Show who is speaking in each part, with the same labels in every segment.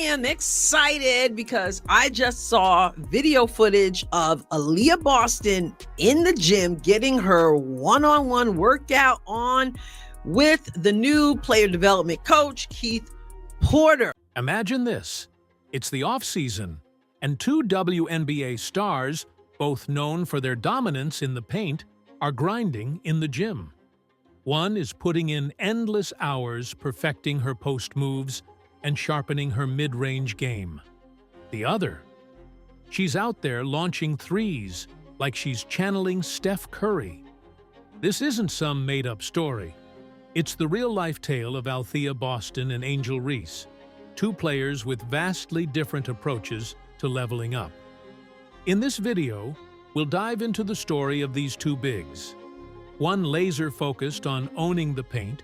Speaker 1: am excited because I just saw video footage of Aliyah Boston in the gym getting her one-on-one workout on with the new player development coach, Keith Porter.
Speaker 2: Imagine this. It's the off-season, and two WNBA stars, both known for their dominance in the paint, are grinding in the gym. One is putting in endless hours perfecting her post moves and sharpening her mid-range game. The other, she's out there launching threes like she's channeling Steph Curry. This isn't some made-up story. It's the real-life tale of Aliyah Boston and Angel Reese, two players with vastly different approaches to leveling up. In this video, we'll dive into the story of these two bigs. One laser-focused on owning the paint,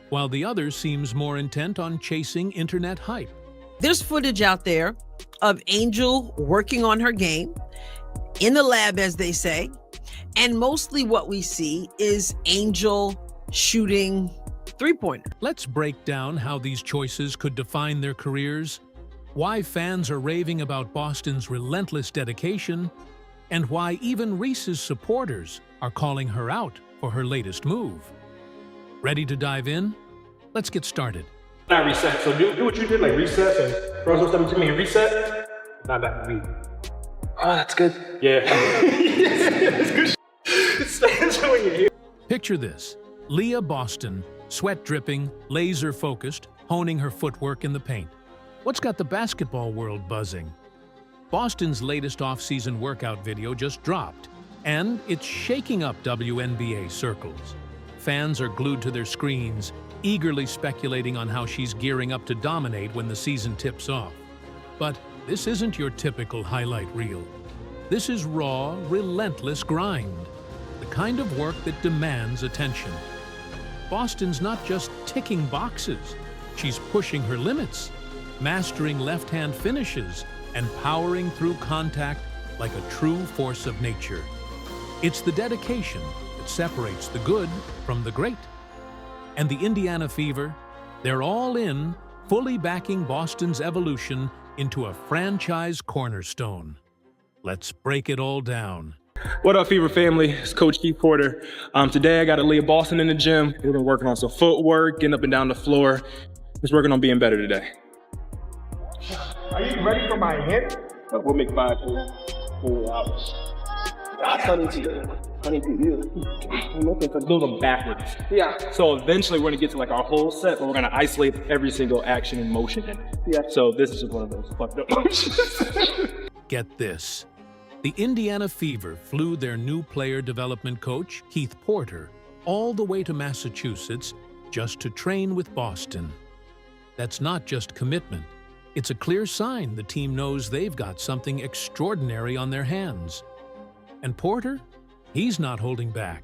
Speaker 2: while the other seems more intent on chasing internet hype.
Speaker 1: There's footage out there of Angel working on her game, in the lab, as they say, and mostly what we see is Angel shooting three-pointer.
Speaker 2: Let's break down how these choices could define their careers, why fans are raving about Boston's relentless dedication, and why even Reese's supporters are calling her out for her latest move. Ready to dive in? Let's get started.
Speaker 3: Not reset, so do what you did, like reset, and throw something to me and reset. Not that me. Oh, that's good. Yeah. That's good.
Speaker 2: Picture this. Aliyah Boston, sweat dripping, laser focused, honing her footwork in the paint. What's got the basketball world buzzing? Boston's latest off-season workout video just dropped, and it's shaking up WNBA circles. Fans are glued to their screens, eagerly speculating on how she's gearing up to dominate when the season tips off. But this isn't your typical highlight reel. This is raw, relentless grind, the kind of work that demands attention. Boston's not just ticking boxes, she's pushing her limits, mastering left-hand finishes, and powering through contact like a true force of nature. It's the dedication that separates the good from the great. And the Indiana Fever, they're all in, fully backing Boston's evolution into a franchise cornerstone. Let's break it all down.
Speaker 3: What up, Fever family? It's Coach Keith Porter. Today I got Aliyah Boston in the gym. We've been working on some footwork, getting up and down the floor. Just working on being better today.
Speaker 4: Are you ready for my hit?
Speaker 3: We'll make 5 4 hours. Honey, I'm looking for do them backwards.
Speaker 4: Yeah.
Speaker 3: So eventually we're gonna get to like our whole set, but we're gonna isolate every single action and motion in it. Yeah. So this is just one of those fucked up motions.
Speaker 2: Get this. The Indiana Fever flew their new player development coach, Keith Porter, all the way to Massachusetts just to train with Boston. That's not just commitment. It's a clear sign the team knows they've got something extraordinary on their hands. And Porter? He's not holding back.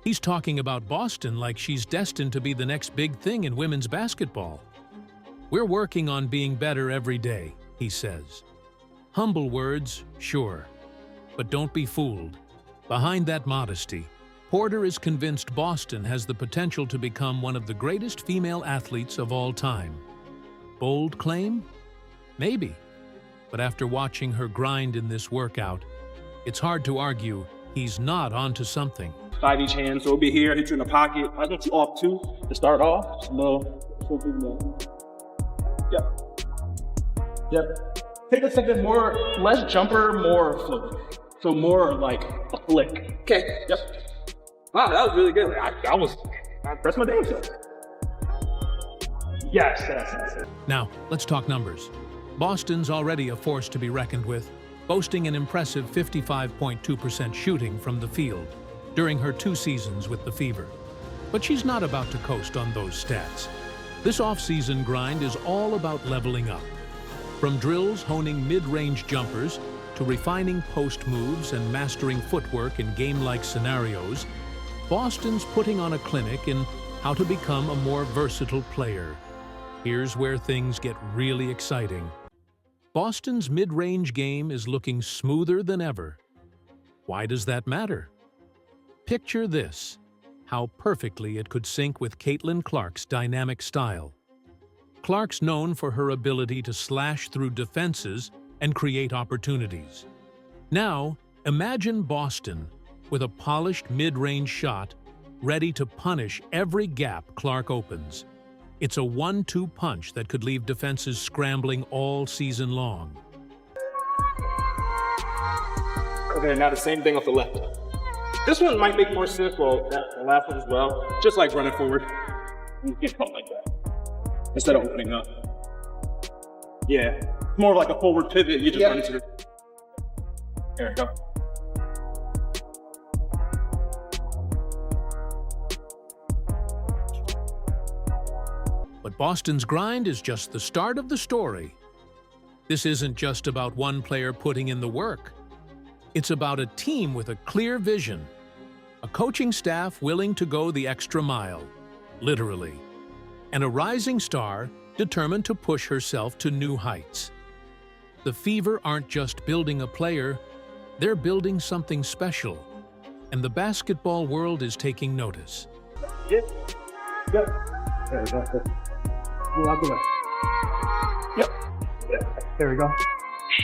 Speaker 2: He's talking about Boston like she's destined to be the next big thing in women's basketball. We're working on being better every day, he says. Humble words, sure. But don't be fooled. Behind that modesty, Porter is convinced Boston has the potential to become one of the greatest female athletes of all time. Bold claim? Maybe. But after watching her grind in this workout, it's hard to argue he's not onto something.
Speaker 3: 5 each hand, so it'll be here, hit you in the pocket. I want you off 2 to start off. Slow. Yep. Take a second more, less jumper, more flick. So more like a flick.
Speaker 4: Okay.
Speaker 3: Yep.
Speaker 4: Wow, that was really good.
Speaker 3: That's my damn self. Yes, that's it.
Speaker 2: Now, let's talk numbers. Boston's already a force to be reckoned with, boasting an impressive 55.2% shooting from the field during her 2 seasons with the Fever. But she's not about to coast on those stats. This off-season grind is all about leveling up. From drills honing mid-range jumpers to refining post moves and mastering footwork in game-like scenarios, Boston's putting on a clinic in how to become a more versatile player. Here's where things get really exciting. Boston's mid-range game is looking smoother than ever. Why does that matter? Picture this, how perfectly it could sync with Caitlyn Clark's dynamic style. Clark's known for her ability to slash through defenses and create opportunities. Now, imagine Boston with a polished mid-range shot ready to punish every gap Clark opens. It's a 1-2 punch that could leave defenses scrambling all season long.
Speaker 3: Okay, now the same thing off the left. This one might make more sense, well, the last one as well. Just like running forward. You get caught like that. Instead of opening up. Yeah, it's more of like a forward pivot, you just run into it. There we go.
Speaker 2: But Boston's grind is just the start of the story. This isn't just about one player putting in the work. It's about a team with a clear vision, a coaching staff willing to go the extra mile, literally, and a rising star determined to push herself to new heights. The Fever aren't just building a player, they're building something special, and the basketball world is taking notice.
Speaker 3: Yep. There we go. Move out the way. Yep. There we go.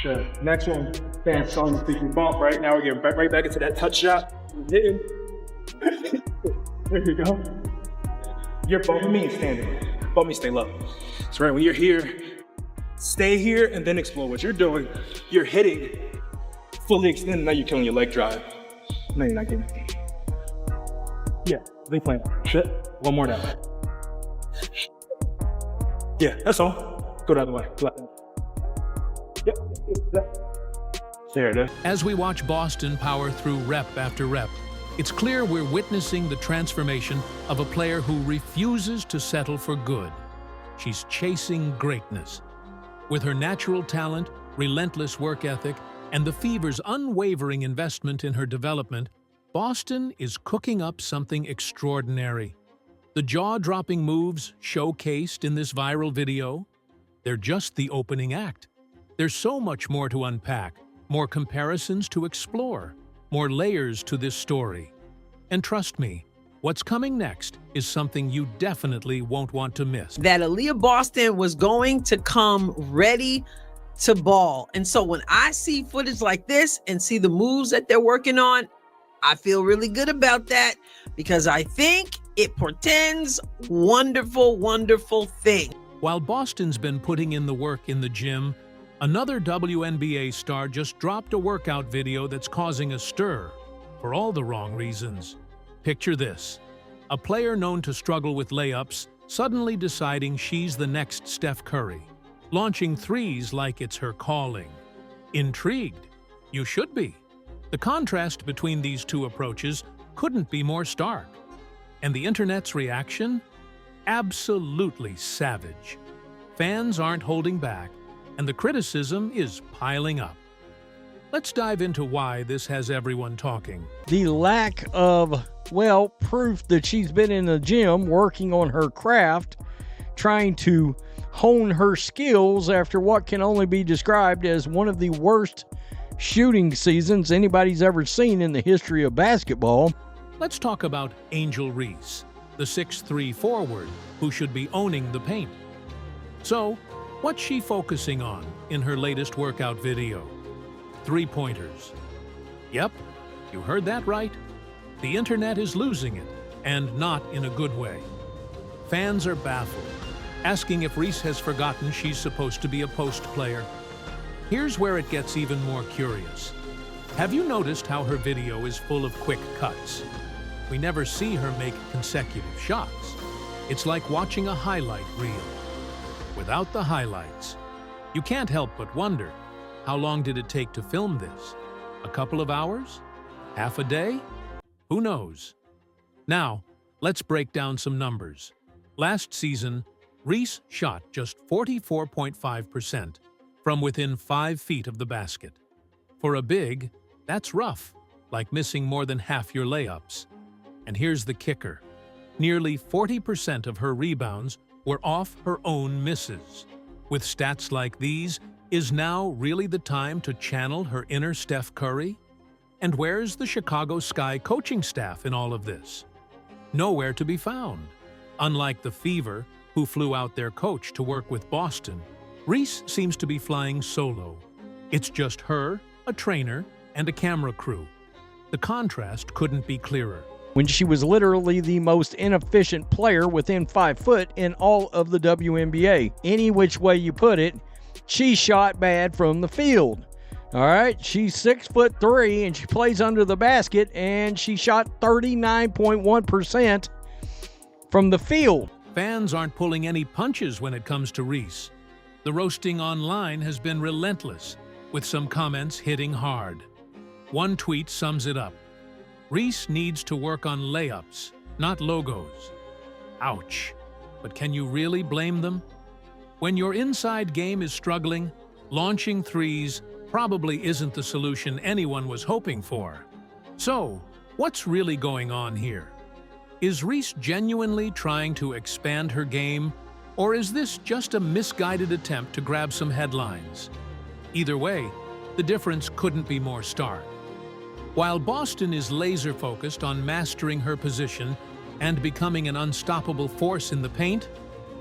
Speaker 3: The next one, fans on the freaking bump, right? Now we're getting right back into that touch shot. Hitting. There you go. You're bumping me and standing. Bump me, stay low. That's right, when you're here, stay here and then explore what you're doing. You're hitting, fully extended, now you're killing your leg drive. No, you're not getting it. Yeah, they playing. Shit. One more down. Yeah, that's all. Go the other way. Left. Yep. There it is.
Speaker 2: As we watch Boston power through rep after rep, it's clear we're witnessing the transformation of a player who refuses to settle for good. She's chasing greatness. With her natural talent, relentless work ethic, and the Fever's unwavering investment in her development, Boston is cooking up something extraordinary. The jaw-dropping moves showcased in this viral video, they're just the opening act. There's so much more to unpack, more comparisons to explore, more layers to this story. And trust me, what's coming next is something you definitely won't want to miss.
Speaker 1: That Aliyah Boston was going to come ready to ball. And so when I see footage like this and see the moves that they're working on, I feel really good about that because I think it portends wonderful, wonderful thing.
Speaker 2: While Boston's been putting in the work in the gym, another WNBA star just dropped a workout video that's causing a stir for all the wrong reasons. Picture this: a player known to struggle with layups suddenly deciding she's the next Steph Curry, launching threes like it's her calling. Intrigued? You should be. The contrast between these two approaches couldn't be more stark. And the internet's reaction? Absolutely savage. Fans aren't holding back, and the criticism is piling up. Let's dive into why this has everyone talking.
Speaker 5: The lack of, proof that she's been in the gym working on her craft, trying to hone her skills after what can only be described as one of the worst shooting seasons anybody's ever seen in the history of basketball.
Speaker 2: Let's talk about Angel Reese, the 6'3" forward who should be owning the paint. So, what's she focusing on in her latest workout video? 3-pointers. Yep, you heard that right. The internet is losing it, and not in a good way. Fans are baffled, asking if Reese has forgotten she's supposed to be a post player. Here's where it gets even more curious. Have you noticed how her video is full of quick cuts? We never see her make consecutive shots. It's like watching a highlight reel. Without the highlights, you can't help but wonder, how long did it take to film this? A couple of hours? Half a day? Who knows? Now, let's break down some numbers. Last season, Reese shot just 44.5% from within 5 feet of the basket. For a big, that's rough, like missing more than half your layups. And here's the kicker. Nearly 40% of her rebounds were off her own misses. With stats like these, is now really the time to channel her inner Steph Curry? And where's the Chicago Sky coaching staff in all of this? Nowhere to be found. Unlike the Fever, who flew out their coach to work with Boston, Reese seems to be flying solo. It's just her, a trainer, and a camera crew. The contrast couldn't be clearer.
Speaker 5: When she was literally the most inefficient player within 5 foot in all of the WNBA. Any which way you put it, she shot bad from the field. All right, she's 6'3" and she plays under the basket, and she shot 39.1% from the field.
Speaker 2: Fans aren't pulling any punches when it comes to Reese. The roasting online has been relentless, with some comments hitting hard. One tweet sums it up. Reese needs to work on layups, not logos. Ouch. But can you really blame them? When your inside game is struggling, launching threes probably isn't the solution anyone was hoping for. So, what's really going on here? Is Reese genuinely trying to expand her game, or is this just a misguided attempt to grab some headlines? Either way, the difference couldn't be more stark. While Boston is laser-focused on mastering her position and becoming an unstoppable force in the paint,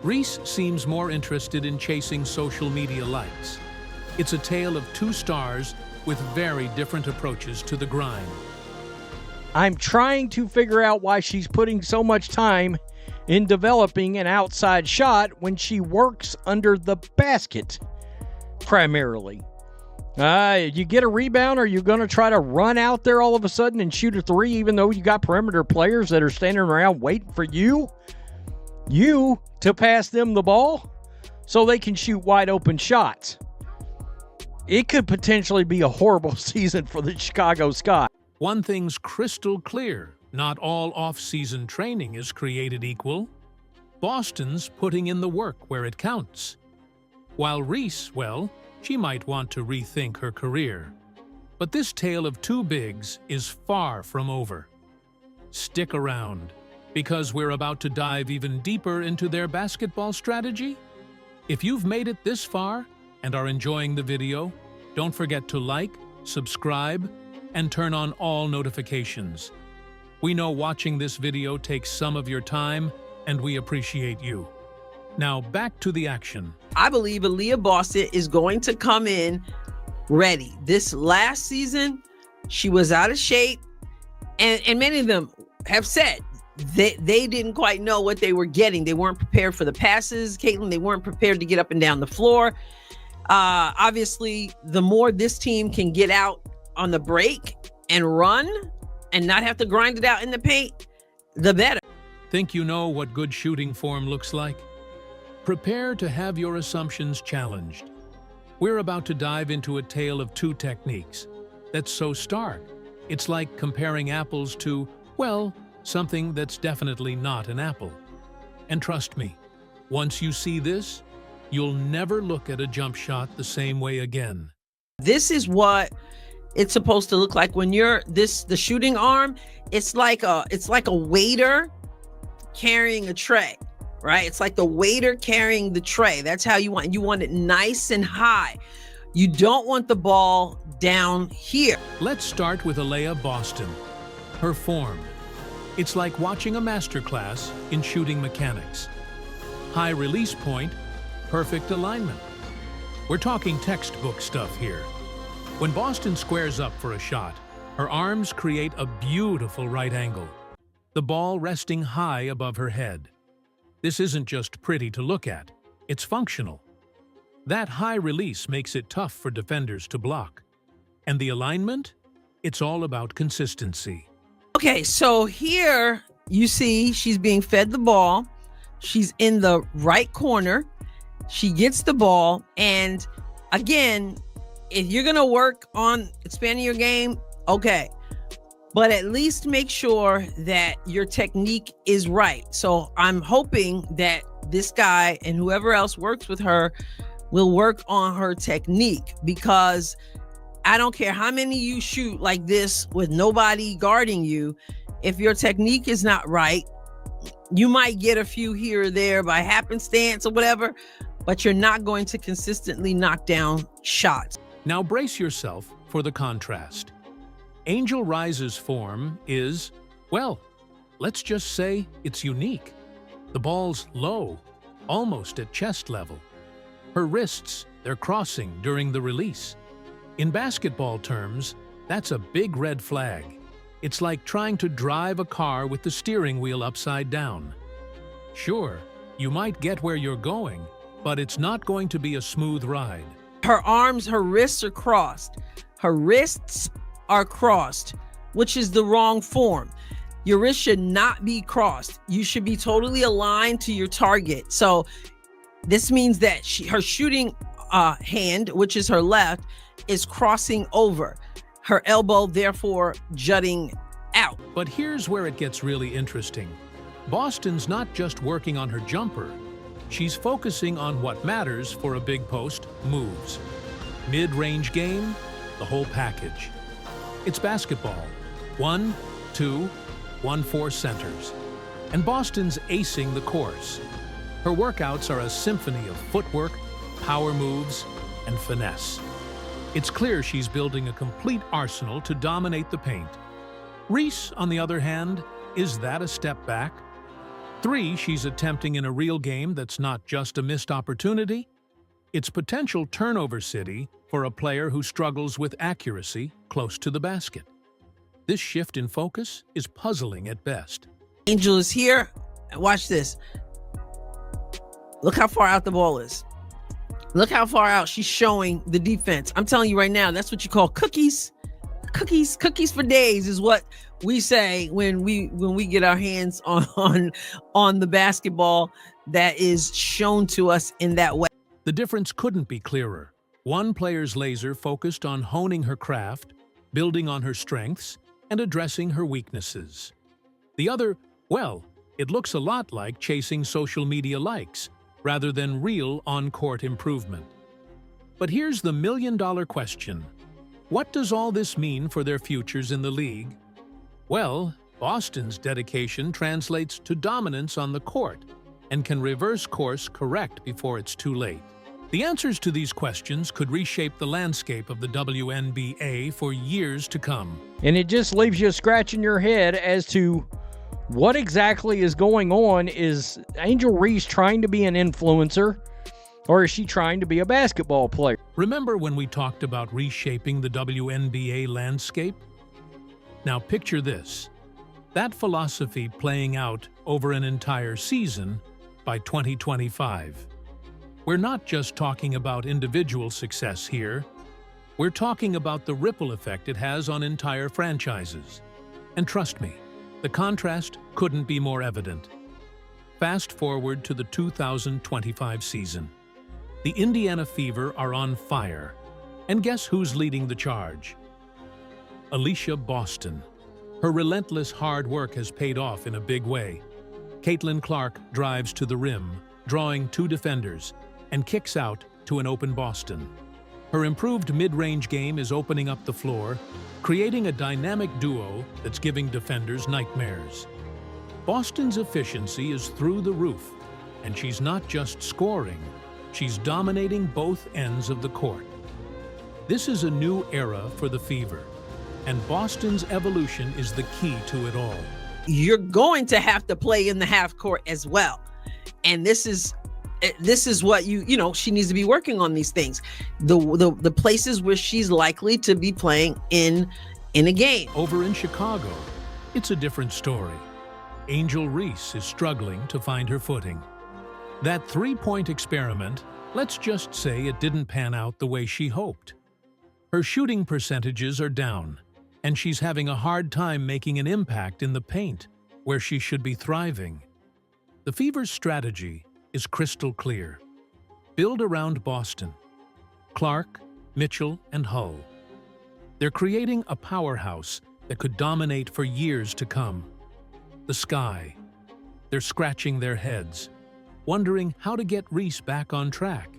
Speaker 2: Reese seems more interested in chasing social media likes. It's a tale of two stars with very different approaches to the grind.
Speaker 5: I'm trying to figure out why she's putting so much time in developing an outside shot when she works under the basket, primarily. You get a rebound, or you're going to try to run out there all of a sudden and shoot a three, even though you got perimeter players that are standing around waiting for you to pass them the ball so they can shoot wide open shots. It could potentially be a horrible season for the Chicago Sky.
Speaker 2: One thing's crystal clear: not all off-season training is created equal. Boston's putting in the work where it counts. While Reese, well, she might want to rethink her career. But this tale of two bigs is far from over. Stick around, because we're about to dive even deeper into their basketball strategy. If you've made it this far and are enjoying the video, don't forget to like, subscribe, and turn on all notifications. We know watching this video takes some of your time, and we appreciate you. Now back to the action.
Speaker 1: I believe Aliyah Boston is going to come in ready. This last season, she was out of shape, and many of them have said they didn't quite know what they were getting. They weren't prepared for the passes. Caitlyn, they weren't prepared to get up and down the floor. Obviously, the more this team can get out on the break and run and not have to grind it out in the paint, the better.
Speaker 2: Think you know what good shooting form looks like? Prepare to have your assumptions challenged. We're about to dive into a tale of two techniques that's so stark, it's like comparing apples to, well, something that's definitely not an apple. And trust me, once you see this, you'll never look at a jump shot the same way again.
Speaker 1: This is what it's supposed to look like when you're the shooting arm. It's like a waiter carrying a tray, right? It's like the waiter carrying the tray. That's how you want it nice and high. You don't want the ball down here.
Speaker 2: Let's start with Aliyah Boston. Her form. It's like watching a masterclass in shooting mechanics. High release point, perfect alignment. We're talking textbook stuff here. When Boston squares up for a shot, her arms create a beautiful right angle, the ball resting high above her head. This isn't just pretty to look at, it's functional. That high release makes it tough for defenders to block. And the alignment? It's all about consistency.
Speaker 1: Okay, so here you see she's being fed the ball. She's in the right corner. She gets the ball. And again, if you're going to work on expanding your game, okay. But at least make sure that your technique is right. So I'm hoping that this guy and whoever else works with her will work on her technique, because I don't care how many you shoot like this with nobody guarding you. If your technique is not right, you might get a few here or there by happenstance or whatever, but you're not going to consistently knock down shots.
Speaker 2: Now brace yourself for the contrast. Angel Rise's form is, well, let's just say it's unique. The ball's low, almost at chest level. Her wrists, they're crossing during the release. In basketball terms, that's a big red flag. It's like trying to drive a car with the steering wheel upside down. Sure, you might get where you're going, but it's not going to be a smooth ride.
Speaker 1: Her arms, her wrists are crossed. Her wrists are crossed, which is the wrong form. Your wrist should not be crossed. You should be totally aligned to your target. So this means that her shooting hand, which is her left, is crossing over. Her elbow, therefore, jutting out.
Speaker 2: But here's where it gets really interesting. Boston's not just working on her jumper. She's focusing on what matters for a big post moves. Mid-range game, the whole package. It's basketball. 1, 2, 1-4 centers. And Boston's acing the course. Her workouts are a symphony of footwork, power moves, and finesse. It's clear she's building a complete arsenal to dominate the paint. Reese, on the other hand, is that a step back? 3, she's attempting in a real game that's not just a missed opportunity. It's potential turnover city for a player who struggles with accuracy close to the basket. This shift in focus is puzzling at best.
Speaker 1: Angel is here. Watch this. Look how far out the ball is. Look how far out she's showing the defense. I'm telling you right now, that's what you call cookies. Cookies for days is what we say when we get our hands on the basketball that is shown to us in that way.
Speaker 2: The difference couldn't be clearer. One player's laser focused on honing her craft, building on her strengths, and addressing her weaknesses. The other, well, it looks a lot like chasing social media likes, rather than real on-court improvement. But here's the million-dollar question. What does all this mean for their futures in the league? Well, Boston's dedication translates to dominance on the court and can reverse course correct before it's too late. The answers to these questions could reshape the landscape of the WNBA for years to come.
Speaker 5: And it just leaves you scratching your head as to what exactly is going on. Is Angel Reese trying to be an influencer, or is she trying to be a basketball player?
Speaker 2: Remember when we talked about reshaping the WNBA landscape? Now picture this. That philosophy playing out over an entire season by 2025. We're not just talking about individual success here. We're talking about the ripple effect it has on entire franchises. And trust me, the contrast couldn't be more evident. Fast forward to the 2025 season. The Indiana Fever are on fire. And guess who's leading the charge? Aliyah Boston. Her relentless hard work has paid off in a big way. Caitlyn Clark drives to the rim, drawing 2 defenders, and kicks out to an open Boston. Her improved mid-range game is opening up the floor, creating a dynamic duo that's giving defenders nightmares. Boston's efficiency is through the roof, and she's not just scoring, she's dominating both ends of the court. This is a new era for the Fever, and Boston's evolution is the key to it all.
Speaker 1: You're going to have to play in the half court as well. And this is what she needs to be working on these things. The places where she's likely to be playing in a game.
Speaker 2: Over in Chicago, it's a different story. Angel Reese is struggling to find her footing. That 3-point experiment, let's just say it didn't pan out the way she hoped. Her shooting percentages are down, and she's having a hard time making an impact in the paint, where she should be thriving. The Fever's strategy is crystal clear. Build around Boston. Clark, Mitchell, and Hull. They're creating a powerhouse that could dominate for years to come. The Sky. They're scratching their heads, wondering how to get Reese back on track.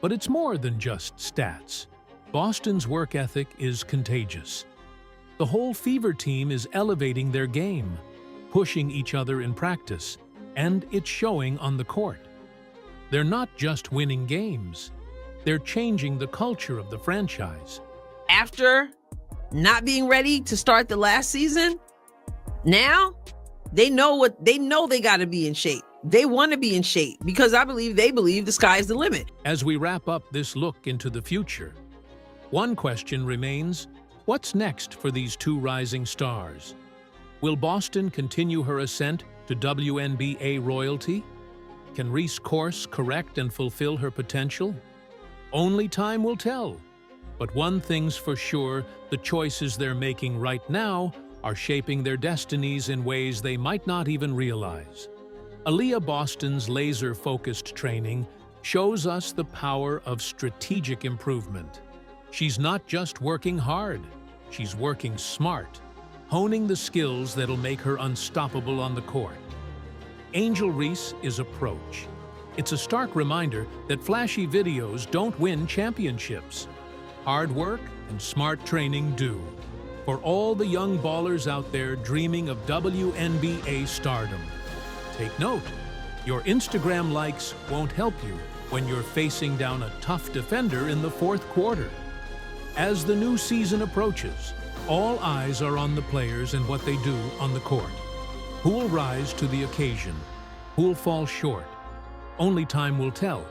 Speaker 2: But it's more than just stats. Boston's work ethic is contagious. The whole Fever team is elevating their game, pushing each other in practice, and it's showing on the court. They're not just winning games, they're changing the culture of the franchise.
Speaker 1: After not being ready to start the last season, now they know they got to be in shape. They want to be in shape because they believe the sky's the limit.
Speaker 2: As we wrap up this look into the future, one question remains: what's next for these two rising stars? Will Boston continue her ascent to WNBA royalty? Can Reese course correct and fulfill her potential? Only time will tell. But one thing's for sure, the choices they're making right now are shaping their destinies in ways they might not even realize. Aliyah Boston's laser-focused training shows us the power of strategic improvement. She's not just working hard, she's working smart, honing the skills that'll make her unstoppable on the court. Angel Reese is approach. It's a stark reminder that flashy videos don't win championships. Hard work and smart training do. For all the young ballers out there dreaming of WNBA stardom, take note, your Instagram likes won't help you when you're facing down a tough defender in the fourth quarter. As the new season approaches, all eyes are on the players and what they do on the court. Who will rise to the occasion? Who will fall short? Only time will tell.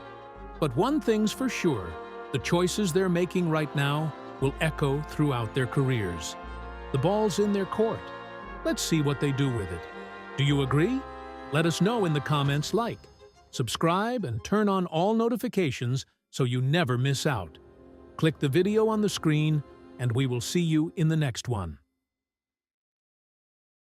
Speaker 2: But one thing's for sure, the choices they're making right now will echo throughout their careers. The ball's in their court. Let's see what they do with it. Do you agree? Let us know in the comments. Like, subscribe, and turn on all notifications so you never miss out. Click the video on the screen, and we will see you in the next one.